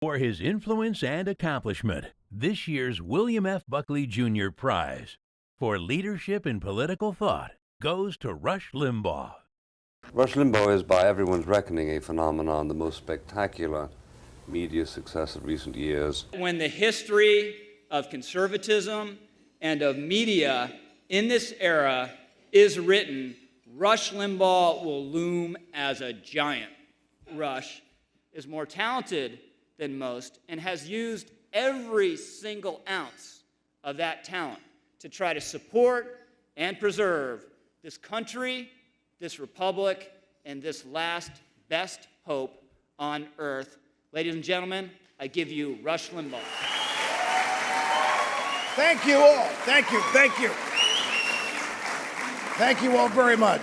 For his influence and accomplishment, this year's William F. Buckley Jr. Prize for leadership in political thought goes to Rush Limbaugh. Rush Limbaugh is, by everyone's reckoning, a phenomenon, the most spectacular media success of recent years. When the history of conservatism and of media in this era is written, Rush Limbaugh will loom as a giant. Rush is more talented than most and has used every single ounce of that talent to try to support and preserve this country, this republic, and this last best hope on earth. Ladies and gentlemen, I give you Rush Limbaugh. Thank you all. Thank you. Thank you. Thank you all very much.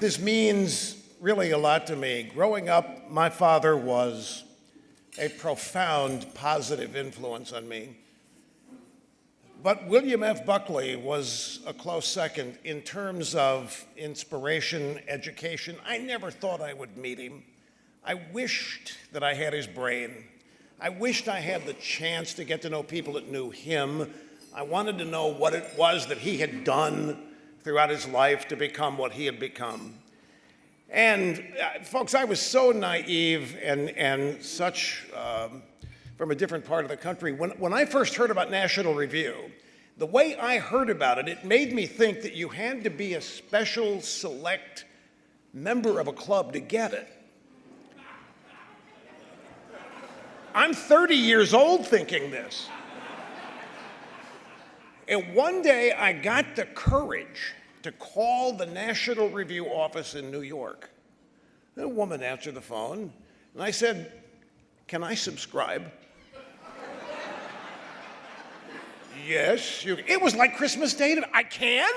This means really a lot to me. Growing up, my father was a profound positive influence on me. But William F. Buckley was a close second in terms of inspiration, education. I never thought I would meet him. I wished that I had his brain. I wished I had the chance to get to know people that knew him. I wanted to know what it was that he had done throughout his life to become what he had become. And folks, I was so naive and such from a different part of the country. When I first heard about National Review, the way I heard about it, it made me think that you had to be a special select member of a club to get it. I'm 30 years old thinking this. And one day I got the courage to call the National Review office in New York. A woman answered the phone, and I said, "Can I subscribe?" "Yes, it was like Christmas Day. I can?"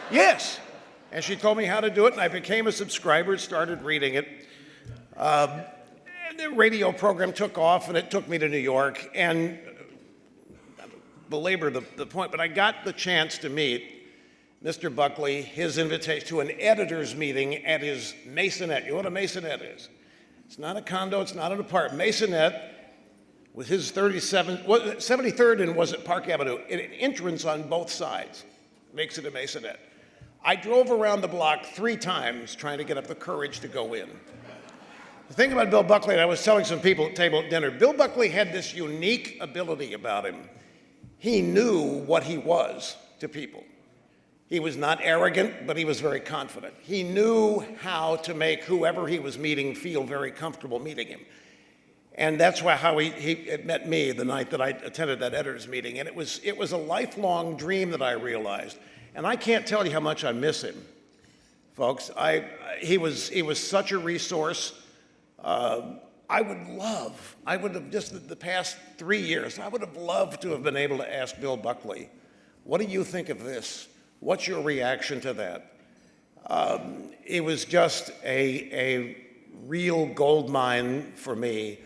"Yes." And she told me how to do it, and I became a subscriber, started reading it. And the radio program took off, and it took me to New York. And belabor the point, but I got the chance to meet Mr. Buckley, his invitation to an editor's meeting at his Masonette. You know what a Masonette is? It's not a condo, it's not an apartment. Masonette, with his 73rd and was at Park Avenue, an entrance on both sides makes it a Masonette. I drove around the block 3 times trying to get up the courage to go in. The thing about Bill Buckley, and I was telling some people at table at dinner, Bill Buckley had this unique ability about him. He knew what he was to people. He was not arrogant, but he was very confident. He knew how to make whoever he was meeting feel very comfortable meeting him. And that's how he met me the night that I attended that editor's meeting. And it was a lifelong dream that I realized. And I can't tell you how much I miss him, folks. He was such a resource. I would have just the past 3 years, I would have loved to have been able to ask Bill Buckley, what do you think of this? What's your reaction to that? It was just a real gold mine for me,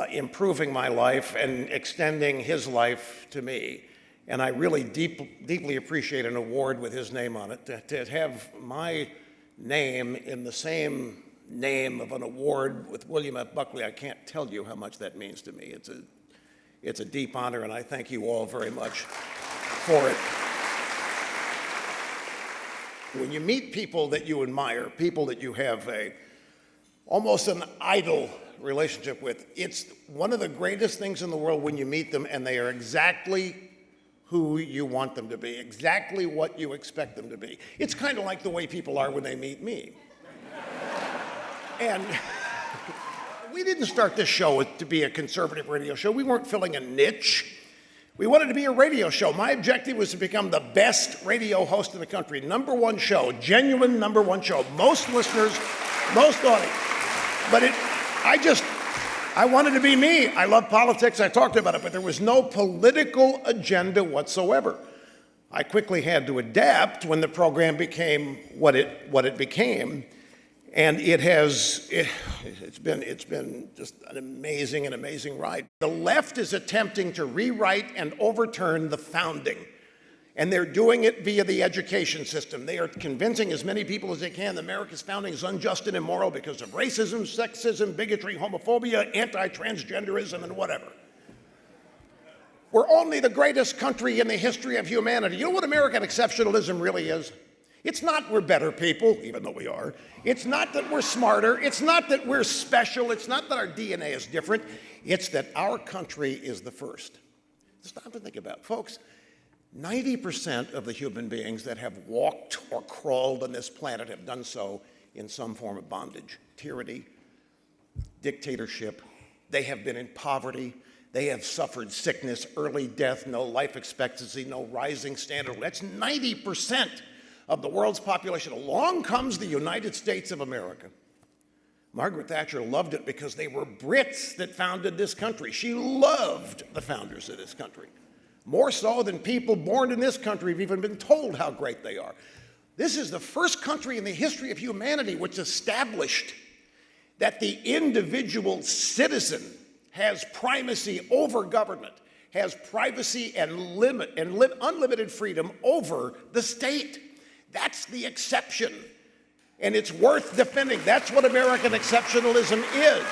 improving my life and extending his life to me. And I really deeply appreciate an award with his name on it. To have my name in the same name of an award with William F. Buckley, I can't tell you how much that means to me. It's a deep honor, and I thank you all very much for it. When you meet people that you admire, people that you have almost an idol relationship with, it's one of the greatest things in the world when you meet them and they are exactly who you want them to be, exactly what you expect them to be. It's kind of like the way people are when they meet me. And we didn't start this show to be a conservative radio show. We weren't filling a niche. We wanted to be a radio show. My objective was to become the best radio host in the country. #1 show, genuine #1 show. Most listeners, most audience. But I wanted to be me. I love politics, I talked about it, but there was no political agenda whatsoever. I quickly had to adapt when the program became what it became. And it's been just an amazing ride. The left is attempting to rewrite and overturn the founding. And they're doing it via the education system. They are convincing as many people as they can that America's founding is unjust and immoral because of racism, sexism, bigotry, homophobia, anti-transgenderism, and whatever. We're only the greatest country in the history of humanity. You know what American exceptionalism really is? It's not we're better people, even though we are. It's not that we're smarter. It's not that we're special. It's not that our DNA is different. It's that our country is the first. Stop and think about it. Folks, 90% of the human beings that have walked or crawled on this planet have done so in some form of bondage, tyranny, dictatorship. They have been in poverty. They have suffered sickness, early death, no life expectancy, no rising standard. That's 90% of the world's population. Along comes the United States of America. Margaret Thatcher loved it because they were Brits that founded this country. She loved the founders of this country. More so than people born in this country have even been told how great they are. This is the first country in the history of humanity which established that the individual citizen has primacy over government, has privacy and unlimited freedom over the state. That's the exception, and it's worth defending. That's what American exceptionalism is.